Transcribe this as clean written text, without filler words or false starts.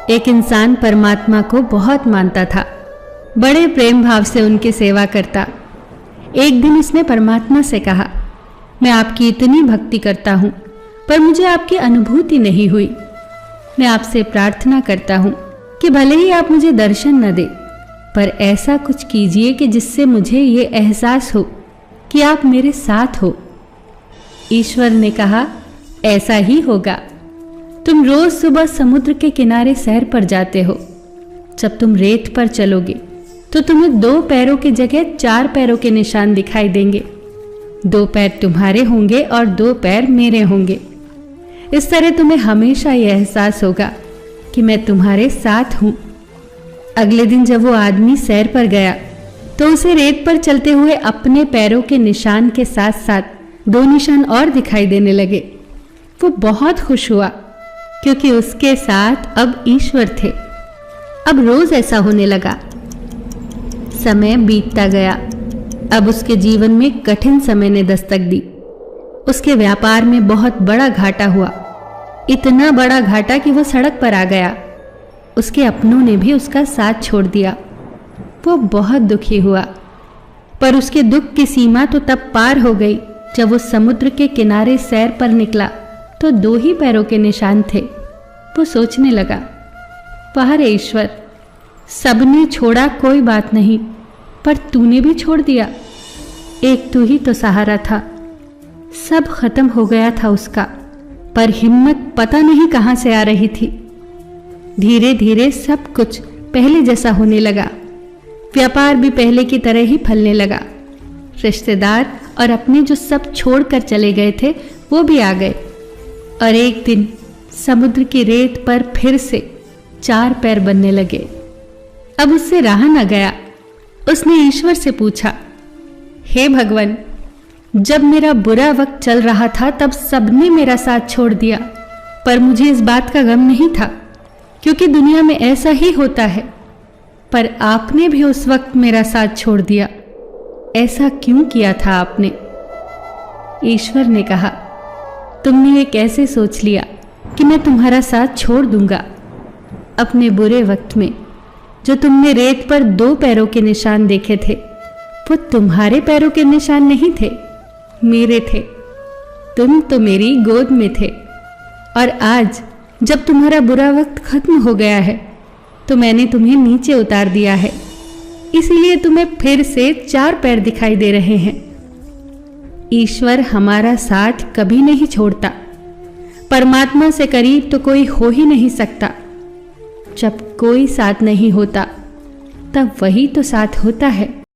एक इंसान परमात्मा को बहुत मानता था, बड़े प्रेम भाव से उनकी सेवा करता। एक दिन उसने परमात्मा से कहा, मैं आपकी इतनी भक्ति करता हूँ पर मुझे आपकी अनुभूति नहीं हुई। मैं आपसे प्रार्थना करता हूँ कि भले ही आप मुझे दर्शन न दे, पर ऐसा कुछ कीजिए कि जिससे मुझे ये एहसास हो कि आप मेरे साथ हो। ईश्वर ने कहा, ऐसा ही होगा। तुम रोज सुबह समुद्र के किनारे सैर पर जाते हो। जब तुम रेत पर चलोगे तो तुम्हें 2 पैरों की जगह 4 पैरों के निशान दिखाई देंगे। 2 पैर तुम्हारे होंगे और 2 पैर मेरे होंगे। इस तरह तुम्हें हमेशा यह एहसास होगा कि मैं तुम्हारे साथ हूं। अगले दिन जब वो आदमी सैर पर गया तो उसे रेत पर चलते हुए अपने पैरों के निशान के साथ साथ 2 निशान और दिखाई देने लगे। वो बहुत खुश हुआ क्योंकि उसके साथ अब ईश्वर थे। अब रोज ऐसा होने लगा। समय बीतता गया। अब उसके जीवन में कठिन समय ने दस्तक दी। उसके व्यापार में बहुत बड़ा घाटा हुआ, इतना बड़ा घाटा कि वो सड़क पर आ गया। उसके अपनों ने भी उसका साथ छोड़ दिया। वो बहुत दुखी हुआ, पर उसके दुख की सीमा तो तब पार हो गई जब वो समुद्र के किनारे सैर पर निकला तो 2 ही पैरों के निशान थे। वो सोचने लगा, वाह रे ईश्वर, सबने छोड़ा कोई बात नहीं, पर तूने भी छोड़ दिया। एक तू ही तो सहारा था। सब खत्म हो गया था उसका, पर हिम्मत पता नहीं कहां से आ रही थी। धीरे धीरे सब कुछ पहले जैसा होने लगा। व्यापार भी पहले की तरह ही फलने लगा। रिश्तेदार और अपने जो सब छोड़कर चले गए थे वो भी आ गए। और एक दिन समुद्र की रेत पर फिर से 4 पैर बनने लगे। अब उससे रहा न गया। उसने ईश्वर से पूछा, हे भगवान, जब मेरा बुरा वक्त चल रहा था तब सबने मेरा साथ छोड़ दिया, पर मुझे इस बात का गम नहीं था क्योंकि दुनिया में ऐसा ही होता है। पर आपने भी उस वक्त मेरा साथ छोड़ दिया। ऐसा क्यों किया था आपने? ईश्वर ने कहा, तुमने ये कैसे सोच लिया कि मैं तुम्हारा साथ छोड़ दूंगा? अपने बुरे वक्त में जो तुमने रेत पर 2 पैरों के निशान देखे थे वो तुम्हारे पैरों के निशान नहीं थे, मेरे थे। तुम तो मेरी गोद में थे। और आज जब तुम्हारा बुरा वक्त खत्म हो गया है तो मैंने तुम्हें नीचे उतार दिया है, इसीलिए तुम्हें फिर से 4 पैर दिखाई दे रहे हैं। ईश्वर हमारा साथ कभी नहीं छोड़ता। परमात्मा से करीब तो कोई हो ही नहीं सकता। जब कोई साथ नहीं होता तब वही तो साथ होता है।